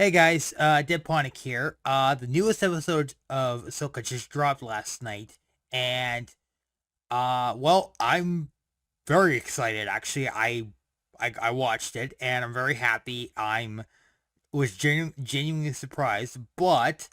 Hey guys, Diponic here. The newest episode of Ahsoka just dropped last night, and well, I'm very excited. Actually, I watched it, and I'm very happy. I'm was genuinely surprised, but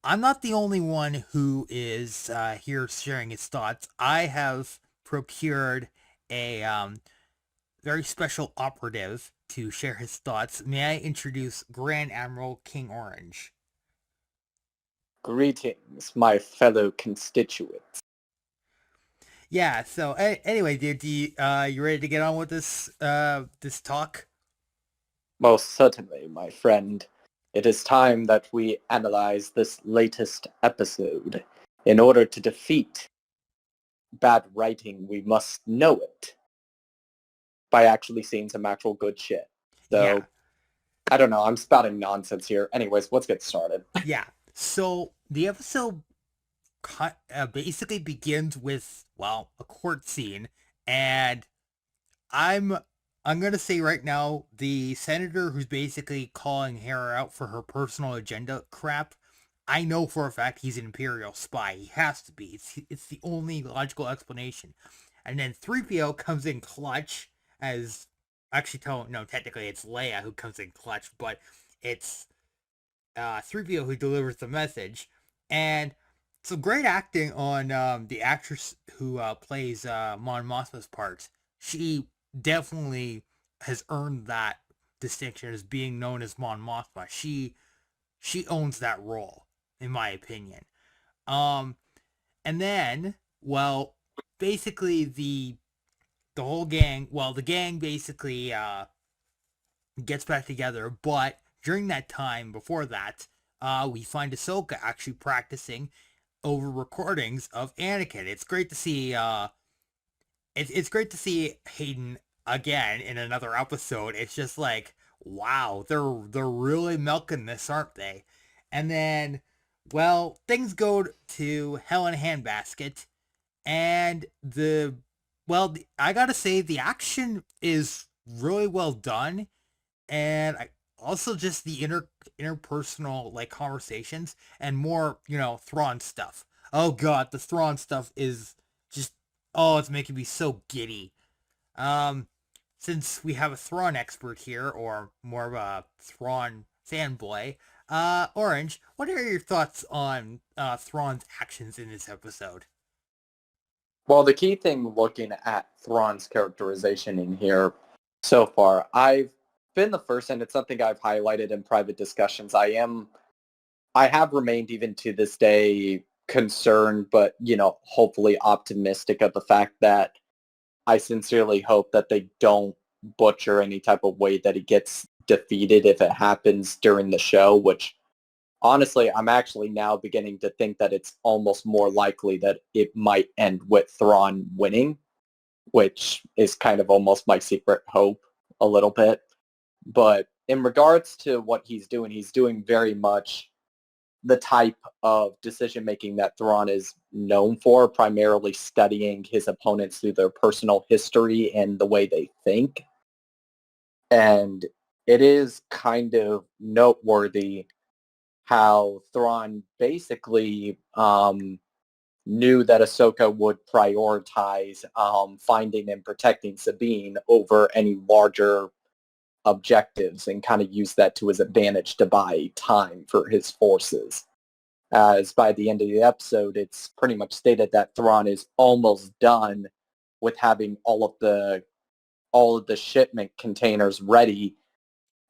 I'm not the only one who is here sharing his thoughts. I have procured a very special operative to share his thoughts. May I introduce Grand Admiral King Orange? Greetings, my fellow constituents. Yeah. So anyway, dude, you ready to get on with this talk? Most certainly, my friend. It is time that we analyze this latest episode. In order to defeat bad writing, we must know it by actually seeing some actual good shit. Yeah. So, I don't know, I'm spouting nonsense here. Anyways, let's get started. Yeah. So the episode basically begins with a court scene, and I'm I'm gonna say right now the senator who's basically calling her out for her personal agenda crap. I know for a fact he's an imperial spy. He has to be. It's the only logical explanation. And then 3PO comes in clutch as actually no, technically it's Leia who comes in clutch, but it's 3PO who delivers the message. And some great acting on the actress who plays Mon Mothma's part. She definitely has earned that distinction as being known as Mon Mothma. She owns that role, in my opinion. Um, and then, basically the whole gang, the gang basically gets back together, but during that time before that, we find Ahsoka actually practicing over recordings of Anakin. It's great to see Hayden again in another episode. It's just like, wow, they're really milking this, aren't they? And then, things go to hell in a handbasket, and I gotta say the action is really well done, and also just the interpersonal like conversations and more Thrawn stuff. Oh god, the Thrawn stuff is just it's making me so giddy. Um, since we have a Thrawn expert here, or more of a Thrawn fanboy, Orange, what are your thoughts on Thrawn's actions in this episode? Well, the key thing looking at Thrawn's characterization in here so far, I've been the first, and it's something I've highlighted in private discussions. I have remained even to this day concerned, but, hopefully optimistic of the fact that I sincerely hope that they don't butcher any type of way that he gets defeated if it happens during the show, which honestly, I'm actually now beginning to think that it's almost more likely that it might end with Thrawn winning, which is kind of almost my secret hope a little bit. But in regards to what he's doing very much the type of decision making that Thrawn is known for, primarily studying his opponents through their personal history and the way they think. And it is kind of noteworthy how Thrawn basically knew that Ahsoka would prioritize finding and protecting Sabine over any larger objectives and kind of use that to his advantage to buy time for his forces. As by the end of the episode, it's pretty much stated that Thrawn is almost done with having all of the shipment containers ready,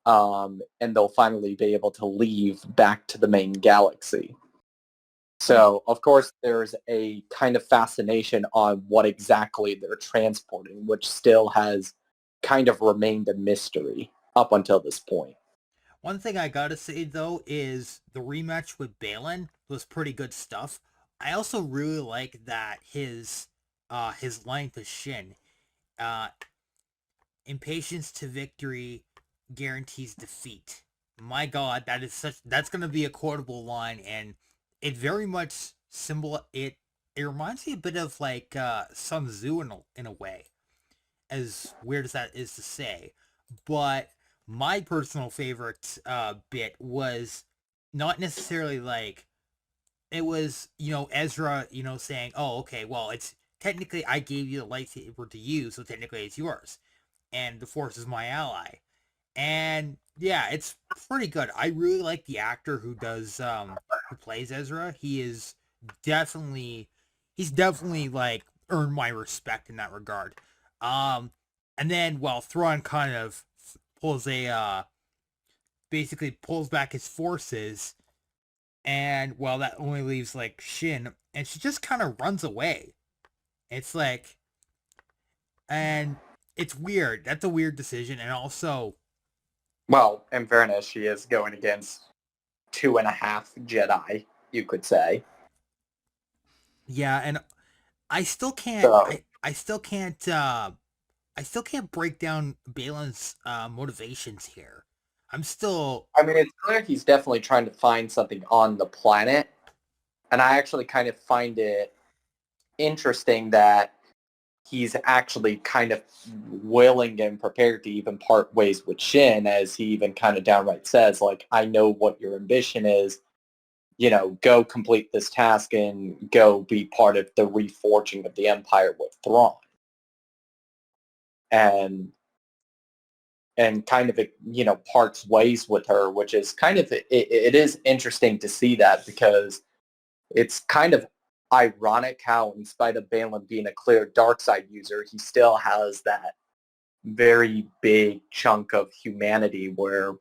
and they'll finally be able to leave back to the main galaxy. So, of course, there's a kind of fascination on what exactly they're transporting, which still has kind of remained a mystery up until this point. One thing I gotta say though is the rematch with Balin was pretty good stuff. I also really like that his line to Shin, uh, impatience to victory guarantees defeat. My God, that's gonna be a quotable line, and it very much it reminds me a bit of like Sun Tzu in a way, as weird as that is to say. But my personal favorite bit was not necessarily like it was, Ezra, saying, "Oh, okay, well, it's technically I gave you the lightsaber to use, so technically it's yours, and the Force is my ally." And yeah, it's pretty good. I really like the actor who plays Ezra. Definitely he's definitely like earned my respect in that regard. Um, and then Thrawn kind of pulls a basically pulls back his forces, and that only leaves like Shin, and she just kind of runs away. It's like, and it's weird. That's a weird decision, and also, Well, in fairness, she is going against two and a half Jedi, you could say. yeah, and I still can't. So, I still can't break down Balin's motivations here. I'm still. I mean, it's clear he's definitely trying to find something on the planet. And I actually kind of find it interesting that he's actually kind of willing and prepared to even part ways with Shin, as he even kind of downright says, like, I know what your ambition is. Go complete this task and go be part of the reforging of the Empire with Thrawn. And kind of, parts ways with her, which is kind of, it is interesting to see that, because it's kind of ironic how, in spite of Balin being a clear dark side user, he still has that very big chunk of humanity where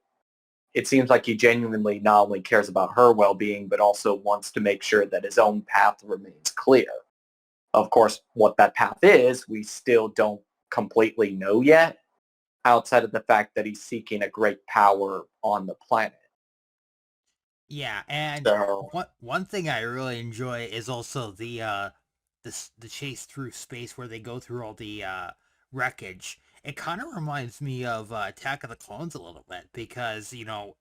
it seems like he genuinely not only cares about her well-being, but also wants to make sure that his own path remains clear. Of course, what that path is, we still don't completely know yet, outside of the fact that he's seeking a great power on the planet. Yeah, and So, one thing I really enjoy is also the chase through space where they go through all the wreckage. It kind of reminds me of Attack of the Clones a little bit, because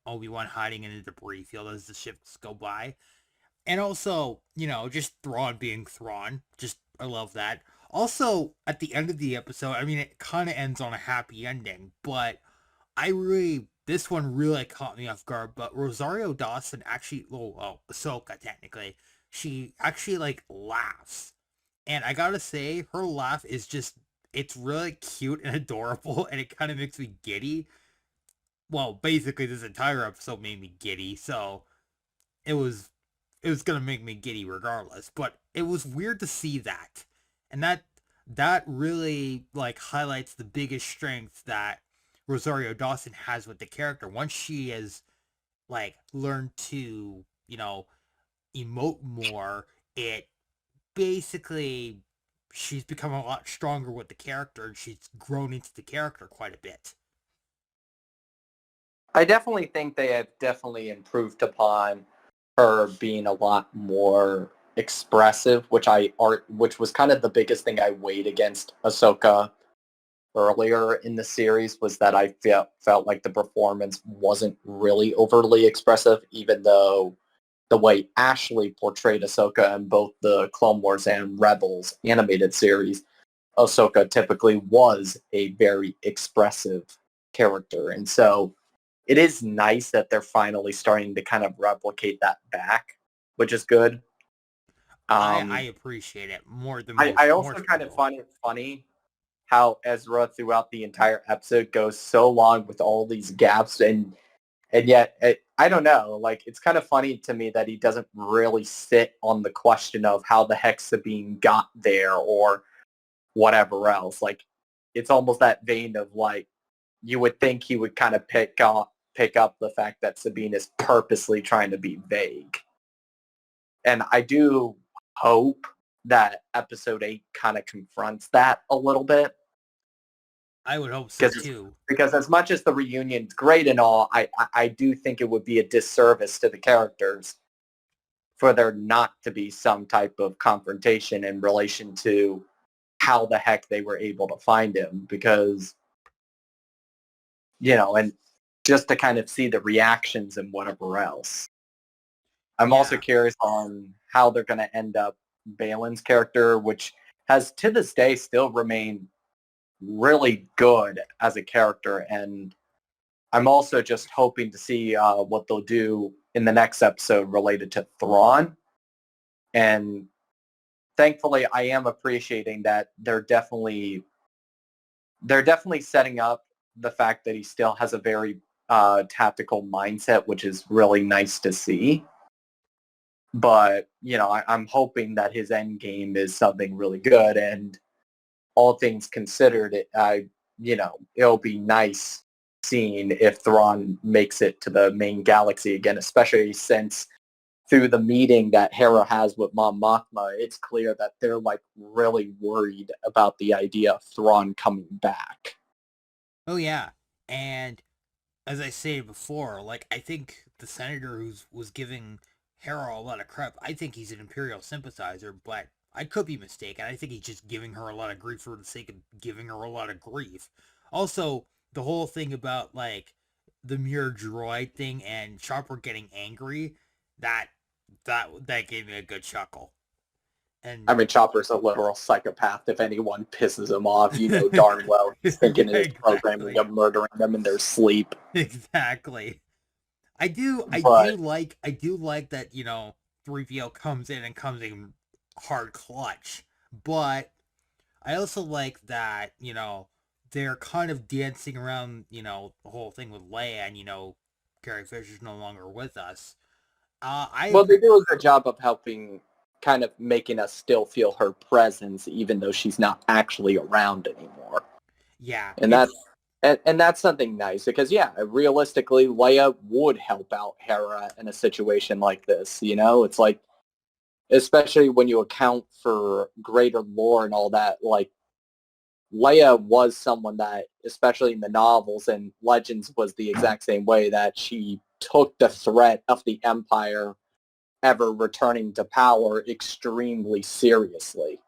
Obi-Wan hiding in a debris field as the ships go by, and also just Thrawn being Thrawn. Just I love that. Also, at the end of the episode, I mean, it kind of ends on a happy ending, but this one really caught me off guard. But Rosario Dawson actually, Ahsoka technically, she actually like laughs, and I gotta say, her laugh is it's really cute and adorable, and it kind of makes me giddy. Well, basically, this entire episode made me giddy, so it was it was gonna make me giddy regardless. But it was weird to see that, and that really like highlights the biggest strength that Rosario Dawson has with the character. Once she has like learned to emote more, it basically she's become a lot stronger with the character, and she's grown into the character quite a bit. I definitely think they have definitely improved upon her being a lot more expressive, which was kind of the biggest thing I weighed against Ahsoka earlier in the series, was that I felt like the performance wasn't really overly expressive, even though the way Ashley portrayed Ahsoka in both the Clone Wars and Rebels animated series, Ahsoka typically was a very expressive character. And so it is nice that they're finally starting to kind of replicate that back, which is good. I Um, appreciate it more than I also most kind of people. find it funny how Ezra throughout the entire episode goes so long with all these gaps, and yet I don't know, like, it's kind of funny to me that he doesn't really sit on the question of how the heck Sabine got there or whatever else. Like, it's almost that vein of, like, you would think he would kind of pick up the fact that Sabine is purposely trying to be vague. And I do hope that episode 8 kind of confronts that a little bit, I would hope so because too. as much as the reunion's great and all, I do think it would be a disservice to the characters for there not to be some type of confrontation in relation to how the heck they were able to find him, because, and just to kind of see the reactions and whatever else. I'm also Yeah, curious on how they're going to end up Balin's character, which has to this day still remained really good as a character. And I'm also just hoping to see what they'll do in the next episode related to Thrawn. And thankfully, I am appreciating that they're definitely setting up the fact that he still has a very tactical mindset, which is really nice to see. But I'm hoping that his end game is something really good. And all things considered, it'll be nice seeing if Thrawn makes it to the main galaxy again, especially since through the meeting that Hera has with Mom Mothma, it's clear that they're like really worried about the idea of Thrawn coming back. Oh yeah, and as I said before, like I think the senator who's was giving Hera a lot of crap, I think he's an Imperial sympathizer, but I could be mistaken. I think he's just giving her a lot of grief for the sake of giving her a lot of grief. Also, the whole thing about like the mere droid thing and Chopper getting angry, that that gave me a good chuckle. I And mean, Chopper's a literal psychopath. If anyone pisses him off, you know darn well he's thinking yeah, in his programming exactly. of murdering them in their sleep. Exactly. But I do like that, 3PO comes in and comes in hard clutch. But I also like that, they're kind of dancing around, the whole thing with Leia and, Carrie Fisher's no longer with us. I well, they do a good job of helping kind of making us still feel her presence even though she's not actually around anymore. yeah, And it's that's and that's something nice because yeah, realistically Leia would help out Hera in a situation like this, It's like especially when you account for greater lore and all that, like Leia was someone that, especially in the novels and Legends, was the exact same way that she took the threat of the Empire ever returning to power extremely seriously.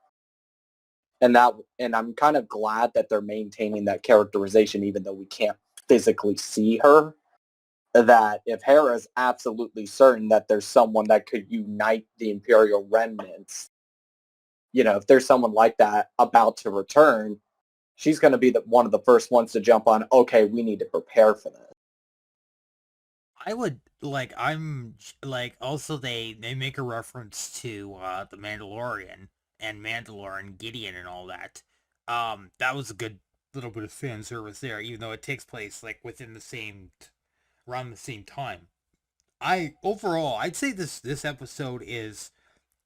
And I'm kind of glad that they're maintaining that characterization even though we can't physically see her. That if Hera is absolutely certain that there's someone that could unite the Imperial remnants, if there's someone like that about to return, she's going to be one of the first ones to jump on, okay, we need to prepare for this. I would like I'm like also they make a reference to the Mandalorian and Mandalorian Gideon and all that. That was a good little bit of fan service there, even though it takes place like within the same around the same time. I overall I'd say this episode is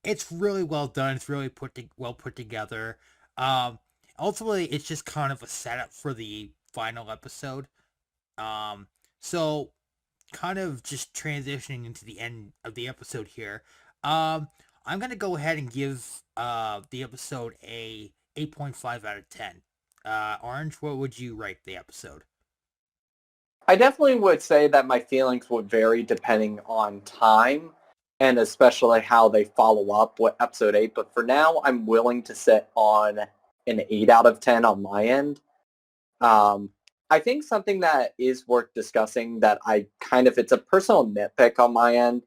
it's really well done. It's really well put together. Um, Ultimately, it's just kind of a setup for the final episode. Um, so kind of just transitioning into the end of the episode here. Um, I'm gonna go ahead and give the episode a 8.5 out of 10. Orange, what would you rate the episode? I definitely would say that my feelings would vary depending on time and especially how they follow up with episode 8. But for now, I'm willing to set on an 8 out of 10 on my end. Um, I think something that is worth discussing that it's a personal nitpick on my end,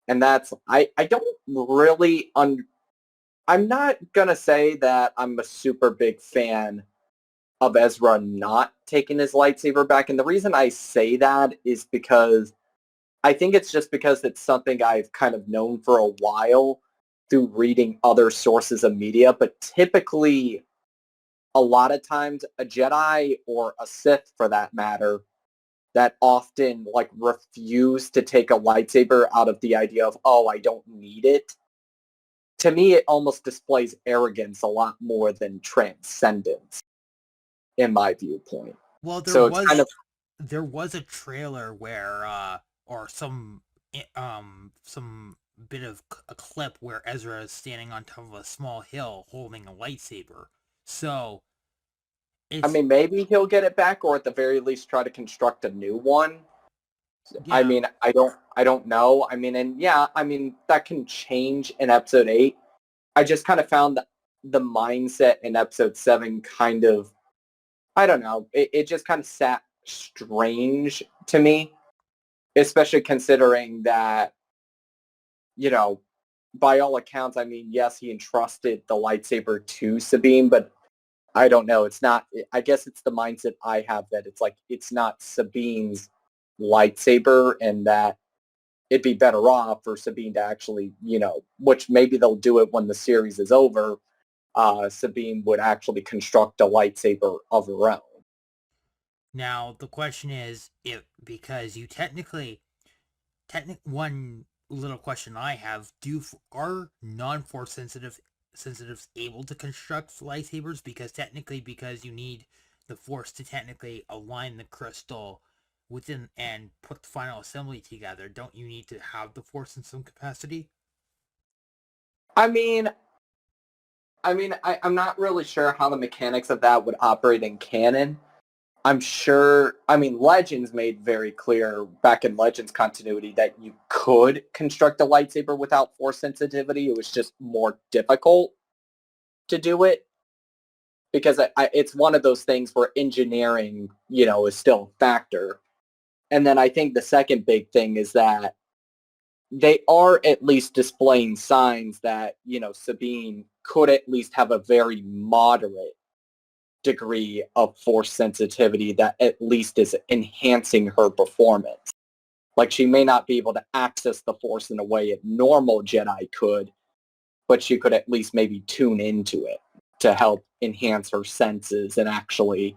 and that's I don't really I'm not gonna say that I'm a super big fan of Ezra not taking his lightsaber back, and the reason I say that is because I think it's just because it's something I've kind of known for a while through reading other sources of media, but typically a lot of times a Jedi or a Sith for that matter that often like refuse to take a lightsaber out of the idea of, oh, I don't need it. To me, it almost displays arrogance a lot more than transcendence in my viewpoint. Well, So it's kind of, there was a trailer where or some bit of a clip where Ezra is standing on top of a small hill holding a lightsaber. So I it's mean, maybe he'll get it back or at the very least try to construct a new one. I yeah, mean, I don't know. I mean, and yeah, I mean, that can change in episode 8. I just kind of found the mindset in episode 7 kind of, I don't know, it just kind of sat strange to me, especially considering that, you know, by all accounts, I mean, yes, he entrusted the lightsaber to Sabine, but I don't know. It's not. I guess it's the mindset I have that it's like it's not Sabine's lightsaber, and that it'd be better off for Sabine to actually, which maybe they'll do it when the series is over. Sabine would actually construct a lightsaber of her own. Now the question is, if because you one little question I have: are non-force sensitives able to construct lightsabers? Because you need the force to technically align the crystal within and put the final assembly together. Don't you need to have the force in some capacity? I mean, I'm not really sure how the mechanics of that would operate in canon. I'm sure, Legends made very clear back in Legends continuity that you could construct a lightsaber without force sensitivity. It was just more difficult to do it because it's one of those things where engineering, is still a factor. And then I think the second big thing is that they are at least displaying signs that, Sabine could at least have a very moderate degree of force sensitivity that at least is enhancing her performance. Like she may not be able to access the force in a way a normal Jedi could, but she could at least maybe tune into it to help enhance her senses and actually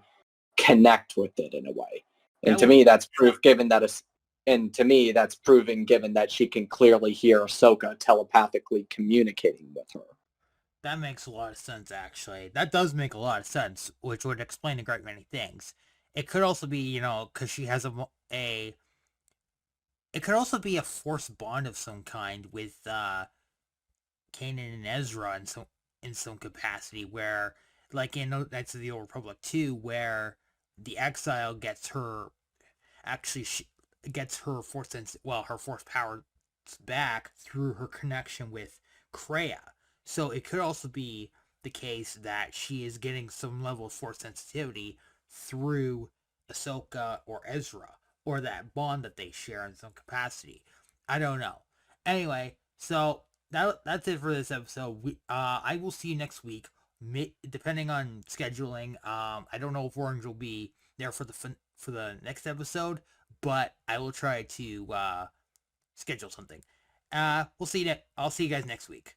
connect with it in a way. And That to would me, that's proof given that and to me, that's proven given that she can clearly hear Ahsoka telepathically communicating with her. That makes a lot of sense, actually. That does make a lot of sense, which would explain a great many things. It could also be, because she has a. It could also be a force bond of some kind with Kanan and Ezra in some capacity, where, like in Knights of the Old Republic 2, where the exile gets her actually gets her her force power back through her connection with Kreia. So it could also be the case that she is getting some level of force sensitivity through Ahsoka or Ezra, or that bond that they share in some capacity. I don't know. Anyway, so that's it for this episode. I will see you next week. Depending on scheduling, I don't know if Orange will be there for the next episode, but I will try to schedule something. I'll see you guys next week.